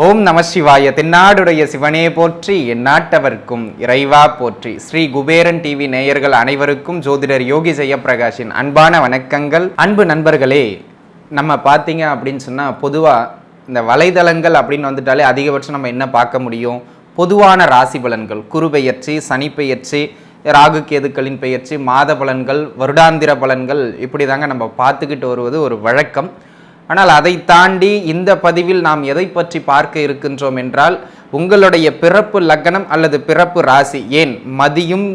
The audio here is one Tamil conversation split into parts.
ஓம் நம சிவாய. தென்னாடுடைய சிவனே போற்றி, எந்நாட்டவர்க்கும் இறைவா போற்றி. ஸ்ரீ குபேரன் டிவி நேயர்கள் அனைவருக்கும் ஜோதிடர் யோகி ஜெயப்பிரகாஷின் அன்பான வணக்கங்கள். அன்பு நண்பர்களே, நம்ம பார்த்தீங்க அப்படின்னு சொன்னால் பொதுவாக இந்த வலைதளங்கள் அப்படின்னு வந்துட்டாலே அதிகபட்சம் நம்ம என்ன பார்க்க முடியும்? பொதுவான ராசி பலன்கள், குரு பெயர்ச்சி, சனி பெயர்ச்சி, ராகு கேதுக்களின் பெயர்ச்சி, மாத பலன்கள், வருடாந்திர பலன்கள், இப்படி தாங்க நம்ம பார்த்துக்கிட்டு வருவது ஒரு வழக்கம். ஆனால் அதை தாண்டி இந்த பதிவில் நாம் எதை பற்றி பார்க்க இருக்கின்றோம் என்றால், உங்களுடைய பிறப்பு லக்னம் அல்லது பிறப்பு ராசி, ஏன் மதியும்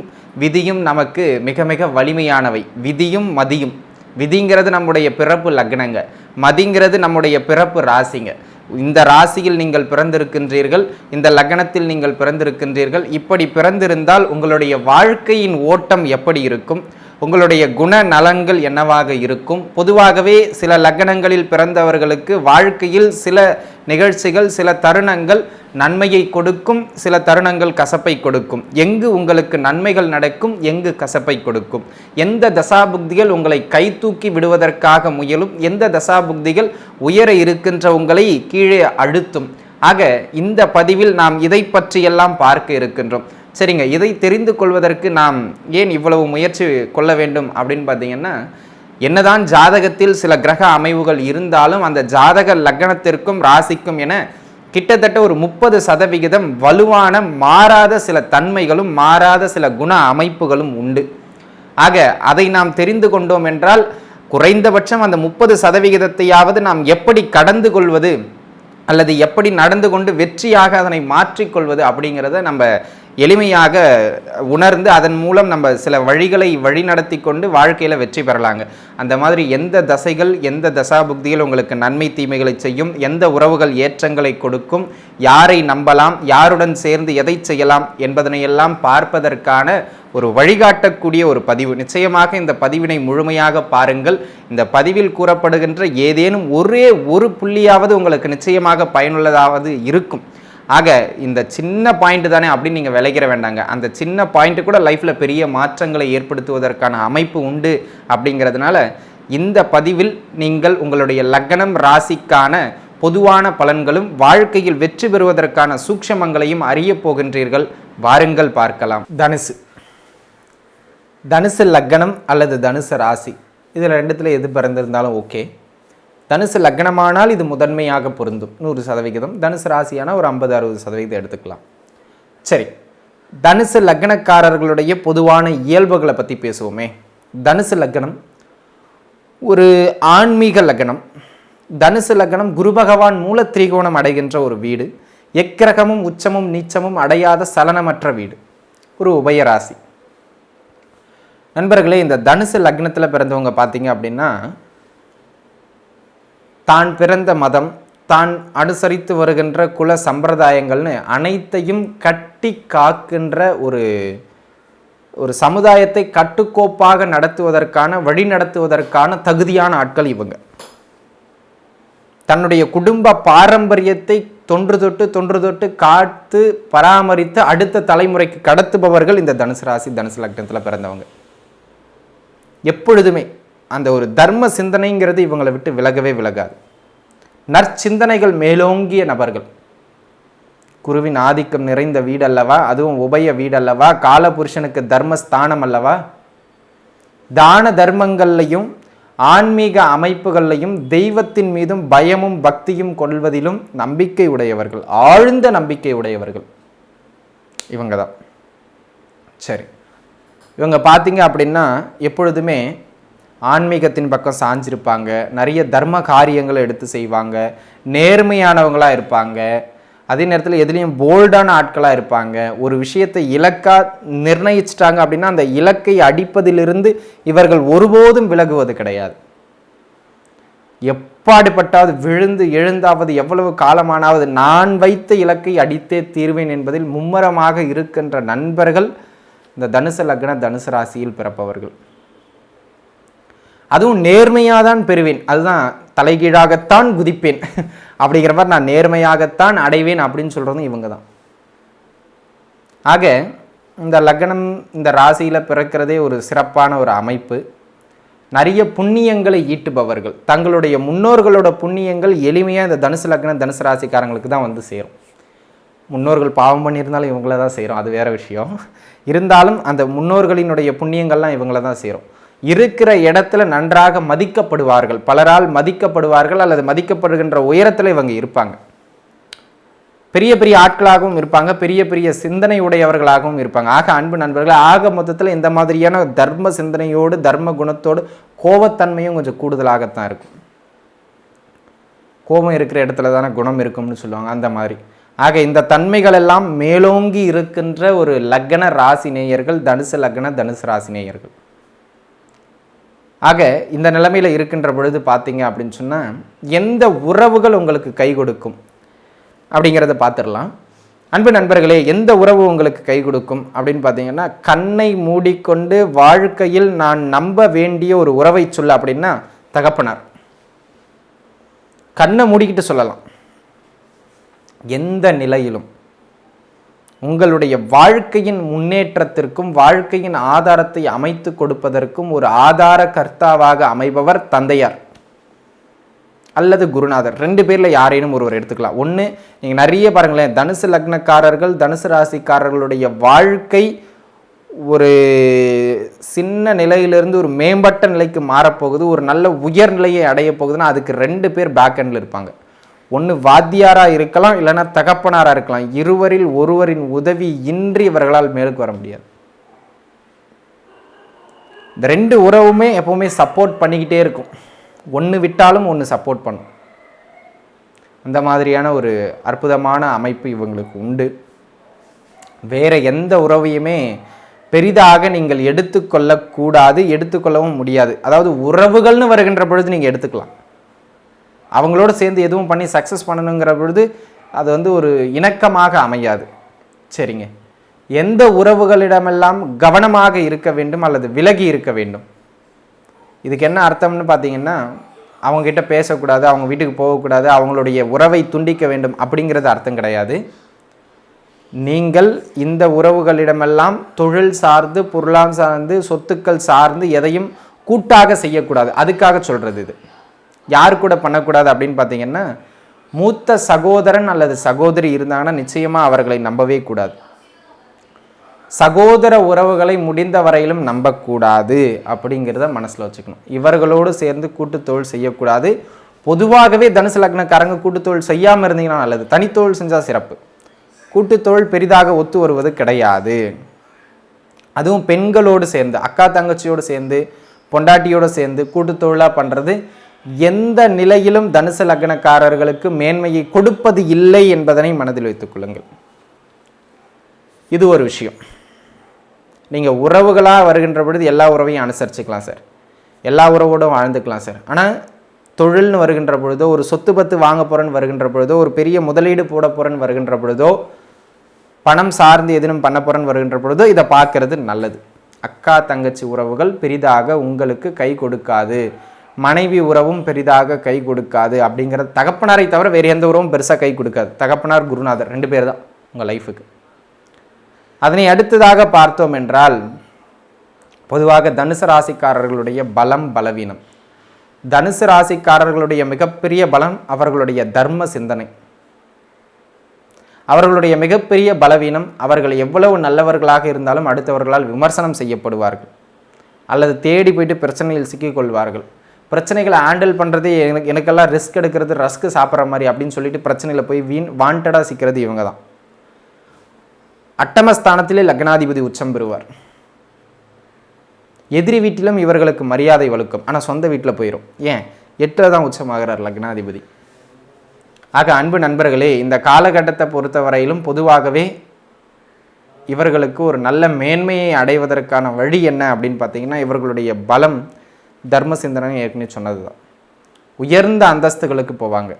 விதியும் நமக்கு மிக மிக வலிமையானவை. விதியும் மதியும், விதிங்கிறது நம்முடைய பிறப்பு லக்னங்க, மதிங்கிறது நம்முடைய பிறப்பு ராசிங்க. இந்த ராசியில் நீங்கள் பிறந்திருக்கின்றீர்கள், இந்த லக்னத்தில் நீங்கள் பிறந்திருக்கின்றீர்கள். இப்படி பிறந்திருந்தால் உங்களுடைய வாழ்க்கையின் ஓட்டம் எப்படி இருக்கும்? உங்களுடைய குண நலன்கள் என்னவாக இருக்கும்? பொதுவாகவே சில லக்னங்களில் பிறந்தவர்களுக்கு வாழ்க்கையில் சில நிகழ்ச்சிகள், சில தருணங்கள் நன்மையை கொடுக்கும், சில தருணங்கள் கசப்பை கொடுக்கும். எங்கு உங்களுக்கு நன்மைகள் நடக்கும், எங்கு கசப்பை கொடுக்கும்? எந்த தசாபுக்திகள் உங்களை கை தூக்கி விடுவதற்காக முயலும், எந்த தசாபுக்திகள் உயர இருக்கின்ற உங்களை கீழே அழுத்தும்? ஆக இந்த பதிவில் நாம் இதை பற்றியெல்லாம் பார்க்க இருக்கின்றோம். சரிங்க, இதை தெரிந்து கொள்வதற்கு நாம் ஏன் இவ்வளவு முயற்சி கொள்ள வேண்டும் அப்படின்னு பார்த்தீங்கன்னா, என்னதான் ஜாதகத்தில் சில கிரக அமைவுகள் இருந்தாலும் அந்த ஜாதக லக்னத்திற்கும் ராசிக்கும் என கிட்டத்தட்ட ஒரு 30% வலுவான மாறாத சில தன்மைகளும் மாறாத சில குண அமைப்புகளும் உண்டு. ஆக அதை நாம் தெரிந்து கொண்டோம் என்றால் குறைந்தபட்சம் அந்த 30%ஐயாவது நாம் எப்படி கடந்து கொள்வது அல்லது எப்படி நடந்து கொண்டு வெற்றியாக அதனை மாற்றிக்கொள்வது அப்படிங்கிறத நம்ம எளிமையாக உணர்ந்து அதன் மூலம் நம்ம சில வழிகளை வழி நடத்தி கொண்டு வாழ்க்கையில் வெற்றி பெறலாங்க. அந்த மாதிரி எந்த தசைகள், எந்த தசாபுக்திகள் உங்களுக்கு நன்மை தீமைகளை செய்யும், எந்த உறவுகள் ஏற்றங்களை கொடுக்கும், யாரை நம்பலாம், யாருடன் சேர்ந்து எதை செய்யலாம் என்பதனையெல்லாம் பார்ப்பதற்கான ஒரு வழிகாட்டக்கூடிய ஒரு பதிவு. நிச்சயமாக இந்த பதிவினை முழுமையாக பாருங்கள். இந்த பதிவில் கூறப்படுகின்ற ஏதேனும் ஒரே ஒரு புள்ளியாவது உங்களுக்கு நிச்சயமாக பயனுள்ளதாவது இருக்கும். ஆக இந்த சின்ன பாயிண்ட் தானே அப்படின்னு நீங்கள் விளைக்கிற வேண்டாங்க. அந்த சின்ன பாயிண்ட்டு கூட லைஃப்பில் பெரிய மாற்றங்களை ஏற்படுத்துவதற்கான அமைப்பு உண்டு. அப்படிங்கிறதுனால இந்த பதிவில் நீங்கள் உங்களுடைய லக்னம் ராசிக்கான பொதுவான பலன்களும் வாழ்க்கையில் வெற்றி பெறுவதற்கான சூக்ஷமங்களையும் அறிய போகின்றீர்கள். வாருங்கள் பார்க்கலாம். தனுசு லக்னம் அல்லது தனுசு ராசி, இதில் ரெண்டுத்தில் எது பிறந்திருந்தாலும் ஓகே. தனுசு லக்னமானால் இது முதன்மையாக பொருந்தும் 100%. தனுசு ராசியான ஒரு 50-60% எடுத்துக்கலாம். சரி, தனுசு லக்னக்காரர்களுடைய பொதுவான இயல்புகளை பற்றி பேசுவோமே. தனுசு லக்னம் ஒரு ஆன்மீக லக்னம். தனுசு லக்னம் குரு பகவான் மூல திரிகோணம் அடைகின்ற ஒரு வீடு. எக்கிரகமும் உச்சமும் நீச்சமும் அடையாத சலனமற்ற வீடு, ஒரு உபயராசி. நண்பர்களே, இந்த தனுசு லக்னத்தில் பிறந்தவங்க பார்த்தீங்க அப்படின்னா, தான் பிறந்த மதம், தான் அனுசரித்து வருகின்ற குல சம்பிரதாயங்கள்னு அனைத்தையும் கட்டி காக்கின்ற ஒரு சமுதாயத்தை கட்டுக்கோப்பாக நடத்துவதற்கான, வழி நடத்துவதற்கான தகுதியான ஆட்கள் இவங்க. தன்னுடைய குடும்ப பாரம்பரியத்தை தொன்று தொட்டு காத்து பராமரித்து அடுத்த தலைமுறைக்கு கடத்துபவர்கள் இந்த தனுசு ராசி, தனுசு லக்னத்தில் பிறந்தவங்க. எப்பொழுதுமே அந்த ஒரு தர்ம சிந்தனைங்கிறது இவங்களை விட்டு விலகவே விலகாது. நற்சிந்தனைகள் மேலோங்கிய நபர்கள். குருவின் ஆதிக்கம் நிறைந்த வீடல்லவா, அதுவும் உபய வீடல்லவா, காலபுருஷனுக்கு தர்மஸ்தானம் அல்லவா. தான தர்மங்கள்லையும் ஆன்மீக அமைப்புகள்லையும் தெய்வத்தின் மீதும் பயமும் பக்தியும் கொள்வதிலும் நம்பிக்கை உடையவர்கள், ஆழ்ந்த நம்பிக்கை உடையவர்கள் இவங்க தான். சரி, இவங்க பார்த்தீங்க அப்படின்னா எப்பொழுதுமே ஆன்மீகத்தின் பக்கம் சாஞ்சிருப்பாங்க. நிறைய தர்ம காரியங்களை எடுத்து செய்வாங்க. நேர்மையானவங்களாக இருப்பாங்க. அதே நேரத்தில் எதுலேயும் போல்டான ஆட்களாக இருப்பாங்க. ஒரு விஷயத்தை இலக்காக நிர்ணயிச்சிட்டாங்க அப்படின்னா அந்த இலக்கை அடிப்பதிலிருந்து இவர்கள் ஒருபோதும் விலகுவது கிடையாது. எப்பாடுபட்டாவது விழுந்து எழுந்தாவது எவ்வளவு காலமானாவது நான் வைத்த இலக்கை அடித்தே தீர்வேன் என்பதில் மும்மரமாக இருக்கின்ற நண்பர்கள் இந்த தனுசு லக்ன தனுசு ராசியில் பிறப்பவர்கள். அதுவும் நேர்மையாக தான் பெறுவேன், அதுதான் தலைகீழாகத்தான் குதிப்பேன் அப்படிங்கிற மாதிரி நான் நேர்மையாகத்தான் அடைவேன் அப்படின்னு சொல்கிறதும் இவங்க தான். ஆக இந்த லக்னம் இந்த ராசியில் பிறக்கிறதே ஒரு சிறப்பான ஒரு அமைப்பு. நிறைய புண்ணியங்களை ஈட்டுபவர்கள். தங்களுடைய முன்னோர்களோட புண்ணியங்கள் எளிமையாக இந்த தனுசு லக்னம் தனுசு ராசிக்காரங்களுக்கு தான் வந்து சேரும். முன்னோர்கள் பாவம் பண்ணியிருந்தாலும் இவங்கள தான் சேரும், அது வேறு விஷயம். இருந்தாலும் அந்த முன்னோர்களினுடைய புண்ணியங்கள்லாம் இவங்கள தான் சேரும். இருக்கிற இடத்துல நன்றாக மதிக்கப்படுவார்கள், பலரால் மதிக்கப்படுவார்கள், அல்லது மதிக்கப்படுகின்ற உயரத்தில் இவங்க இருப்பாங்க. பெரிய பெரிய ஆட்களாகவும் இருப்பாங்க, பெரிய பெரிய சிந்தனை உடையவர்களாகவும் இருப்பாங்க. ஆக அன்பு நண்பர்கள், ஆக மொத்தத்தில் இந்த மாதிரியான தர்ம சிந்தனையோடு தர்ம குணத்தோடு கோபத்தன்மையும் கொஞ்சம் கூடுதலாகத்தான் இருக்கும். கோபம் இருக்கிற இடத்துல தானே குணம் இருக்கும்னு சொல்லுவாங்க, அந்த மாதிரி. ஆக இந்த தன்மைகள் எல்லாம் மேலோங்கி இருக்கின்ற ஒரு லக்ன ராசி நேயர்கள் தனுசு லக்ன தனுசு ராசி நேயர்கள். ஆக இந்த நிலைமையில் இருக்கின்ற பொழுது பார்த்தீங்க அப்படின்னு சொன்னால் எந்த உறவுகள் உங்களுக்கு கை கொடுக்கும் அப்படிங்கிறத பார்த்துடலாம். அன்பு நண்பர்களே, எந்த உறவு உங்களுக்கு கை கொடுக்கும் அப்படின்னு பார்த்தீங்கன்னா, கண்ணை மூடிக்கொண்டு வாழ்க்கையில் நான் நம்ப வேண்டிய ஒரு உறவை சொல்ல அப்படின்னா தகப்பனார். கண்ணை மூடிக்கிட்டு சொல்லலாம். எந்த நிலையிலும் உங்களுடைய வாழ்க்கையின் முன்னேற்றத்திற்கும் வாழ்க்கையின் ஆதாரத்தை அமைத்து கொடுப்பதற்கும் ஒரு ஆதார கர்த்தாவாக அமைபவர் தந்தையார் அல்லது குருநாதர். 2 பேரில் யாரேனும் ஒருவர் எடுத்துக்கலாம். ஒன்று, நீங்கள் நிறைய பாருங்களேன், தனுசு லக்னக்காரர்கள் தனுசு ராசிக்காரர்களுடைய வாழ்க்கை ஒரு சின்ன நிலையிலிருந்து ஒரு மேம்பட்ட நிலைக்கு மாறப்போகுது, ஒரு நல்ல உயர்நிலையை அடைய போகுதுன்னா அதுக்கு 2 பேர் பேக் எண்டில் இருப்பாங்க. ஒன்று வாத்தியாராக இருக்கலாம், இல்லைன்னா தகப்பனாராக இருக்கலாம். இருவரில் ஒருவரின் உதவி இன்றி இவர்களால் மேலுக்கு வர முடியாது. இந்த 2 உறவுமே எப்பவுமே சப்போர்ட் பண்ணிக்கிட்டே இருக்கும். ஒன்று விட்டாலும் ஒன்று சப்போர்ட் பண்ணும். அந்த மாதிரியான ஒரு அற்புதமான அமைப்பு இவங்களுக்கு உண்டு. வேற எந்த உறவையுமே பெரிதாக நீங்கள் எடுத்துக்கொள்ளக்கூடாது, எடுத்துக்கொள்ளவும் முடியாது. அதாவது உறவுகள்னு வருகின்ற பொழுது நீங்கள் எடுத்துக்கலாம். அவங்களோட சேர்ந்து எதுவும் பண்ணி சக்ஸஸ் பண்ணணுங்கிற பொழுது அது வந்து ஒரு இணக்கமாக அமையாது. சரிங்க, எந்த உறவுகளிடமெல்லாம் கவனமாக இருக்க வேண்டும் அல்லது விலகி இருக்க வேண்டும். இதுக்கு என்ன அர்த்தம்னு பார்த்தீங்கன்னா, அவங்ககிட்ட பேசக்கூடாது, அவங்க வீட்டுக்கு போகக்கூடாது, அவங்களுடைய உறவை துண்டிக்க வேண்டும் அப்படிங்கிறது அர்த்தம் கிடையாது. நீங்கள் இந்த உறவுகளிடமெல்லாம் தொழில் சார்ந்து பொருளாதாரம் சார்ந்து சொத்துக்கள் சார்ந்து எதையும் கூட்டாக செய்யக்கூடாது. அதுக்காக சொல்கிறது. இது யாரு கூட பண்ணக்கூடாது அப்படின்னு பார்த்தீங்கன்னா, மூத்த சகோதரன் அல்லது சகோதரி இருந்தாங்கன்னா நிச்சயமாக அவர்களை நம்பவே கூடாது. சகோதர உறவுகளை முடிந்த வரையிலும் நம்பக்கூடாது அப்படிங்கிறத மனசில் வச்சுக்கணும். இவர்களோடு சேர்ந்து கூட்டுத்தொழில் செய்யக்கூடாது. பொதுவாகவே தனுசு லக்னக்காரங்க கூட்டுத்தொழில் செய்யாமல் இருந்தீங்கன்னா நல்லது, தனித்தொழில் செஞ்சால் சிறப்பு. கூட்டுத்தொழில் பெரிதாக ஒத்து வருவது கிடையாது. அதுவும் பெண்களோடு சேர்ந்து, அக்கா தங்கச்சியோடு சேர்ந்து, பொண்டாட்டியோடு சேர்ந்து கூட்டுத்தொழிலாக பண்ணுறது எந்த நிலையிலும் தனுசு லக்னக்காரர்களுக்கு மேன்மையை கொடுப்பது இல்லை என்பதனை மனதில் வைத்துக் கொள்ளுங்கள். இது ஒரு விஷயம். நீங்கள் உறவுகளாக வருகின்ற பொழுது எல்லா உறவையும் அனுசரிச்சுக்கலாம் சார், எல்லா உறவோடும் வாழ்ந்துக்கலாம் சார். ஆனால் தொழில்னு வருகின்ற பொழுதோ, ஒரு சொத்து பத்து வாங்க போகிறேன்னு வருகின்ற பொழுதோ, ஒரு பெரிய முதலீடு போட போகிறேன்னு வருகின்ற பொழுதோ, பணம் சார்ந்து எதுவும் பண்ண போகிறேன்னு வருகின்ற பொழுதோ இதை பார்க்கறது நல்லது. அக்கா தங்கச்சி உறவுகள் பெரிதாக உங்களுக்கு கை கொடுக்காது, மனைவி உறவும் பெரிதாக கை கொடுக்காது அப்படிங்கிறது. தகப்பனாரை தவிர வேறு எந்த உறவும் பெருசாக கை கொடுக்காது. தகப்பனார் குருநாதர் 2 பேர் தான் உங்கள் லைஃபுக்கு. அதனை அடுத்ததாக பார்த்தோம் என்றால், பொதுவாக தனுசு ராசிக்காரர்களுடைய பலம் பலவீனம். தனுசு ராசிக்காரர்களுடைய மிகப்பெரிய பலம் அவர்களுடைய தர்ம சிந்தனை. அவர்களுடைய மிகப்பெரிய பலவீனம், அவர்கள் எவ்வளவு நல்லவர்களாக இருந்தாலும் அடுத்தவர்களால் விமர்சனம் செய்யப்படுவார்கள் அல்லது தேடி போயிட்டு பிரச்சனையில் சிக்கிக்கொள்வார்கள். பிரச்சனைகளை ஹேண்டில் பண்ணுறது எனக்கெல்லாம் ரிஸ்க் எடுக்கிறது ரஸ்க்கு சாப்பிட்ற மாதிரி அப்படின்னு சொல்லிட்டு பிரச்சனையில் போய் வாண்டடாக சிக்கிறது இவங்க தான். அட்டமஸ்தானத்திலே லக்னாதிபதி உச்சம் பெறுவார். எதிரி வீட்டிலும் இவர்களுக்கு மரியாதை வலுக்கும், ஆனால் சொந்த வீட்டில் போயிடும். ஏன்? 8 தான் உச்சமாகிறார் லக்னாதிபதி. ஆக அன்பு நண்பர்களே, இந்த காலகட்டத்தை பொறுத்தவரையிலும் பொதுவாகவே இவர்களுக்கு ஒரு நல்ல மேன்மையை அடைவதற்கான வழி என்ன அப்படின்னு பார்த்தீங்கன்னா, இவர்களுடைய பலம் தர்ம சிந்தனை ஏற்கனவே சொன்னது தான். உயர்ந்த அந்தஸ்துகளுக்கு போவாங்க,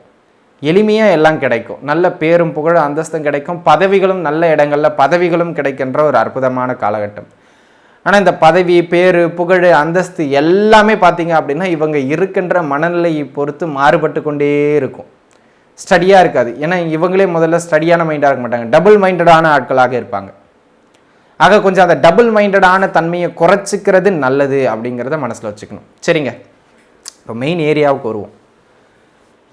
எளிமையாக எல்லாம் கிடைக்கும், நல்ல பேரும் புகழ் அந்தஸ்தும் கிடைக்கும், பதவிகளும் நல்ல இடங்களில் பதவிகளும் கிடைக்கின்ற ஒரு அற்புதமான காலகட்டம். ஆனால் இந்த பதவி பேரு புகழ் அந்தஸ்து எல்லாமே பார்த்தீங்க அப்படின்னா இவங்க இருக்கின்ற மனநிலையை பொறுத்து மாறுபட்டு கொண்டே இருக்கும். ஸ்டடியாக இருக்காது. ஏன்னா இவங்களே முதல்ல ஸ்டடியான மைண்டாக இருக்க மாட்டாங்க, டபுள் மைண்டடான ஆட்களாக இருப்பாங்க. ஆக கொஞ்சம் அந்த டபுள் மைண்டடான தன்மையை குறைச்சிக்கிறது நல்லது அப்படிங்கிறத மனசில் வச்சுக்கணும். சரிங்க, இப்போ மெயின் ஏரியாவுக்கு வருவோம்.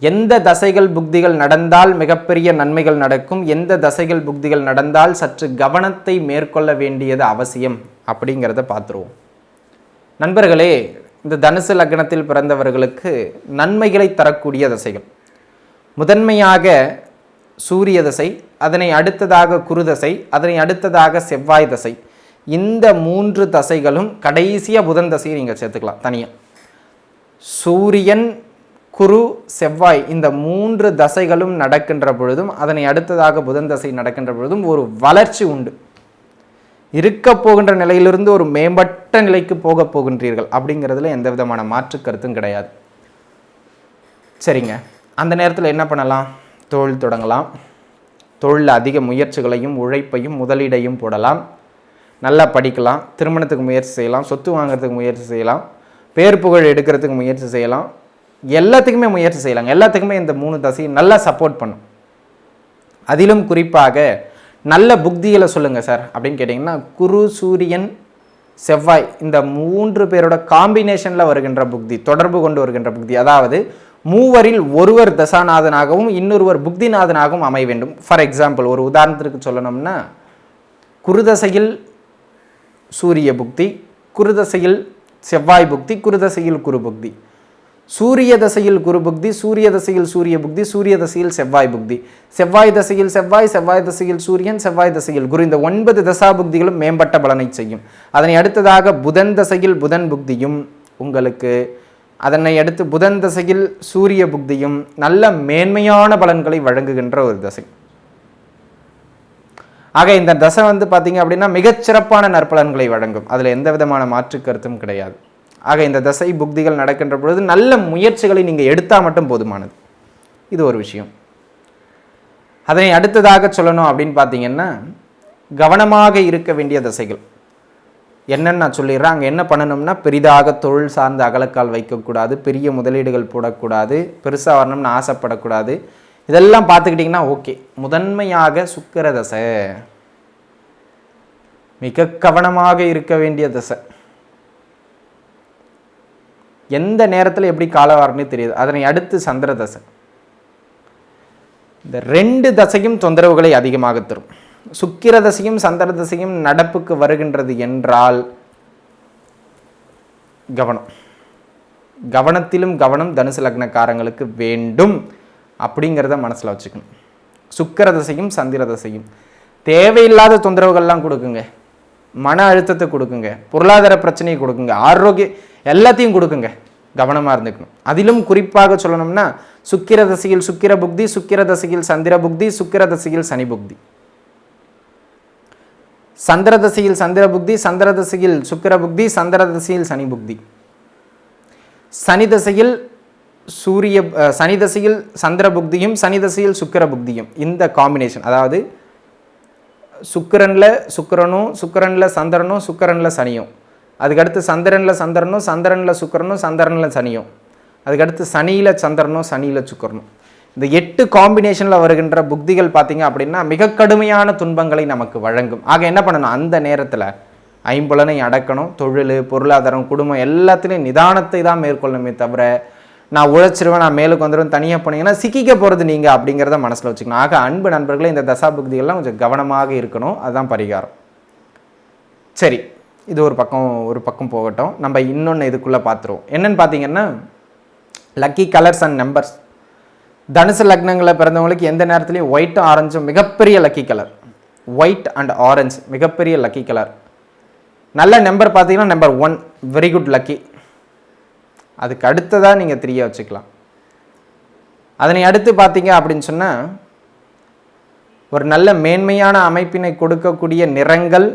எந்த தசைகள் புக்திகள் நடந்தால் மிகப்பெரிய நன்மைகள் நடக்கும், எந்த தசைகள் புக்திகள் நடந்தால் சற்று கவனத்தை மேற்கொள்ள வேண்டியது அவசியம் அப்படிங்கிறத பார்த்துருவோம். நண்பர்களே, இந்த தனுசு லக்னத்தில் பிறந்தவர்களுக்கு நன்மைகளை தரக்கூடிய தசைகள் முதன்மையாக சூரிய தசை, அதனை அடுத்ததாக குரு தசை, அதனை அடுத்ததாக செவ்வாய் தசை. இந்த 3 தசைகளும் கடைசியாக புதன் தசையை நீங்கள் சேர்த்துக்கலாம் தனியாக. சூரியன், குரு, செவ்வாய் இந்த 3 தசைகளும் நடக்கின்ற பொழுதும் அதனை அடுத்ததாக புதன் தசை நடக்கின்ற பொழுதும் ஒரு வளர்ச்சி உண்டு. இருக்க போகின்ற நிலையிலிருந்து ஒரு மேம்பட்ட நிலைக்கு போக போகின்றீர்கள் அப்படிங்கிறதுல எந்த விதமான மாற்று கருத்தும் கிடையாது. சரிங்க, அந்த நேரத்தில் என்ன பண்ணலாம்? தொழில் தொடங்கலாம். தொழில் அதிக முயற்சிகளையும் உழைப்பையும் முதலீடையும் போடலாம். நல்லா படிக்கலாம், திருமணத்துக்கு முயற்சி செய்யலாம், சொத்து வாங்கிறதுக்கு முயற்சி செய்யலாம், பேர் புகழ் எடுக்கிறதுக்கு முயற்சி செய்யலாம், எல்லாத்துக்குமே முயற்சி செய்யலாங்க. எல்லாத்துக்குமே இந்த 3 தசையும் நல்லா சப்போர்ட் பண்ணும். அதிலும் குறிப்பாக நல்ல புக்திகளை சொல்லுங்கள் சார் அப்படின்னு கேட்டிங்கன்னா, குரு, சூரியன், செவ்வாய் இந்த 3 பேரோட காம்பினேஷனில் வருகின்ற புக்தி, தொடர்பு கொண்டு வருகின்ற புக்தி, அதாவது மூவரில் ஒருவர் தசாநாதனாகவும் இன்னொருவர் புக்திநாதனாகவும் அமைய வேண்டும். ஃபார் எக்ஸாம்பிள், ஒரு உதாரணத்திற்கு சொல்லணும்னா, குருதசையில் சூரிய புக்தி, குருதசையில் செவ்வாய் புக்தி, குருதசையில் குரு புக்தி, சூரிய தசையில் குரு புக்தி, சூரிய தசையில் சூரிய புக்தி, சூரிய தசையில் செவ்வாய் புக்தி, செவ்வாய் தசையில் செவ்வாய், செவ்வாய் தசையில் சூரியன், செவ்வாய் தசையில் குரு. இந்த 9 தசா புக்திகளும் மேம்பட்ட பலனை செய்யும். அதனை அடுத்ததாக புதன் தசையில் புதன் புக்தியும் உங்களுக்கு, அதனை அடுத்து புதன் தசையில் சூரிய புக்தியும் நல்ல மேன்மையான பலன்களை வழங்குகின்ற ஒரு தசை. ஆக இந்த தசை பார்த்தீங்க அப்படின்னா மிகச்சிறப்பான நற்பலன்களை வழங்கும். அதில் எந்த விதமான மாற்று கருத்தும் கிடையாது. ஆக இந்த தசை புக்திகள் நடக்கின்ற பொழுது நல்ல முயற்சிகளை நீங்கள் எடுத்தால் மட்டும் போதுமானது. இது ஒரு விஷயம். அதனை அடுத்ததாக சொல்லணும் அப்படின்னு பார்த்தீங்கன்னா, கவனமாக இருக்க வேண்டிய தசைகள் என்னன்னு நான் சொல்லிடுறேன். அங்கே என்ன பண்ணணும்னா, பெரிதாக தொழில் சார்ந்த அகலக்கால் வைக்கக்கூடாது, பெரிய முதலீடுகள் போடக்கூடாது, பெருசாக வரணும்னு ஆசைப்படக்கூடாது. இதெல்லாம் பார்த்துக்கிட்டிங்கன்னா ஓகே. முதன்மையாக சுக்கிர தசை மிக கவனமாக இருக்க வேண்டிய தசை. எந்த நேரத்தில் எப்படி காலவாரன்னு தெரியுது. அதனை அடுத்து சந்திர தசை. இந்த 2 தசையும் தொந்தரவுகளை அதிகமாக தரும். சுக்கிர தசையும் சந்திர தசையும் நடப்புக்கு வருகின்றது என்றால் கவனம், கவனத்திலும் கவனம் தனுசு லக்னக்காரங்களுக்கு வேண்டும் அப்படிங்கிறத மனசில் வச்சுக்கணும். சுக்கிர தசையும் சந்திர தசையும் தேவையில்லாத தொந்தரவுகள்லாம் கொடுக்குங்க, மன அழுத்தத்தை கொடுக்குங்க, பொருளாதார பிரச்சனையை கொடுக்குங்க, ஆரோக்கிய எல்லாத்தையும் கொடுக்குங்க. கவனமாக இருந்துக்கணும். அதிலும் குறிப்பாக சொல்லணும்னா, சுக்கிர தசையில் சுக்கிர புக்தி, சுக்கிர தசையில் சந்திர புக்தி, சுக்கிர தசையில் சனி புக்தி, சந்திர தசையில் சந்திர புக்தி, சந்திர தசையில் சுக்கிர புக்தி, சந்திர தசையில் சனி புக்தி, சனி தசையில் சனி தசையில் சந்திர புக்தியும் சனி தசையில் சுக்கிர புக்தியும் இந்த காம்பினேஷன், அதாவது சுக்கிரனில் சுக்கிரனும், சுக்கிரனில் சந்திரனும், சுக்கிரனில் சனியும், அதுக்கடுத்து சந்திரனில் சந்திரனும், சந்திரனில் சுக்கிரனும், சந்திரனில் சனியும், அதுக்கடுத்து சனியில் சந்திரனும், சனியில் சுக்கிரனும். இந்த 8 காம்பினேஷனில் வருகின்ற புக்திகள் பார்த்தீங்க அப்படின்னா மிக கடுமையான துன்பங்களை நமக்கு வழங்கும். ஆக என்ன பண்ணணும், அந்த நேரத்தில் ஐம்புலனை அடக்கணும். தொழில், பொருளாதாரம், குடும்பம் எல்லாத்துலேயும் நிதானத்தை தான் மேற்கொள்ளணுமே தவிர, நான் உழைச்சிருவேன், நான் மேலுக்கு வந்துடுவேன் தனியாக போனீங்கன்னா சிக்கிக்க போகிறது நீங்கள் அப்படிங்கிறத மனசில் வச்சுக்கணும். ஆக அன்பு நண்பர்களே, இந்த தசா புக்திகள்லாம் கொஞ்சம் கவனமாக இருக்கணும். அதுதான் பரிகாரம். சரி, இது ஒரு பக்கம் போகட்டும். நம்ம இன்னொன்று இதுக்குள்ளே பார்த்துருவோம். என்னன்னு பார்த்தீங்கன்னா, லக்கி கலர்ஸ் அண்ட் நம்பர்ஸ். தனுசு லக்னங்களை பிறந்தவங்களுக்கு எந்த நேரத்துலையும் ஒயிட்டும் ஆரஞ்சும் மிகப்பெரிய lucky colour. White and orange மிகப்பெரிய லக்கி கலர். நல்ல நம்பர் பார்த்தீங்கன்னா நம்பர் 1 வெரி குட் லக்கி. அதுக்கு அடுத்ததாக நீங்கள் 3 வச்சுக்கலாம். அதனை அடுத்து பார்த்தீங்க அப்படின்னு சொன்னால், ஒரு நல்ல மேன்மையான அமைப்பினை கொடுக்கக்கூடிய நிறங்கள்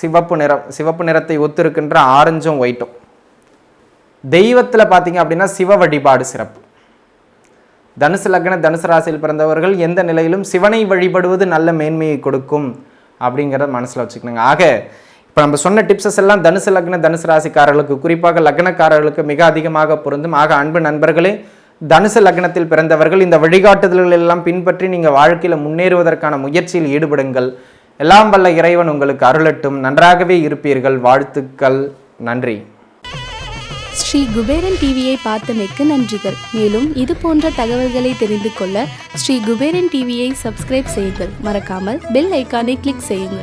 சிவப்பு நிறம், சிவப்பு நிறத்தை ஒத்திருக்கின்ற ஆரஞ்சும் ஒயிட்டும். தெய்வத்தில் பார்த்தீங்க அப்படின்னா சிவ வழிபாடு சிறப்பு. தனுசு லக்ன தனுசு ராசியில் பிறந்தவர்கள் எந்த நிலையிலும் சிவனை வழிபடுவது நல்ல மேன்மையை கொடுக்கும் அப்படிங்கிறத மனசில் வச்சுக்கணுங்க. ஆக இப்போ நம்ம சொன்ன டிப்ஸஸ் எல்லாம் தனுசு லக்ன தனுசு ராசிக்காரர்களுக்கு, குறிப்பாக லக்னக்காரர்களுக்கு மிக அதிகமாக பொருந்தும். ஆக அன்பு நண்பர்களே, தனுசு லக்னத்தில் பிறந்தவர்கள் இந்த வழிகாட்டுதல்கள் எல்லாம் பின்பற்றி நீங்கள் வாழ்க்கையில் முன்னேறுவதற்கான முயற்சியில் ஈடுபடுங்கள். எல்லாம் வல்ல இறைவன் உங்களுக்கு அருளட்டும். நன்றாகவே இருப்பீர்கள். வாழ்த்துக்கள். நன்றி. ஸ்ரீ குபேரன் டிவியை பார்த்தமைக்கு நன்றிகள். மேலும் இது போன்ற தகவல்களை தெரிந்து கொள்ள ஸ்ரீ குபேரன் டிவியை சப்ஸ்கிரைப் செய்யுங்கள். மறக்காமல் பெல் ஐக்கானை கிளிக் செய்யுங்கள்.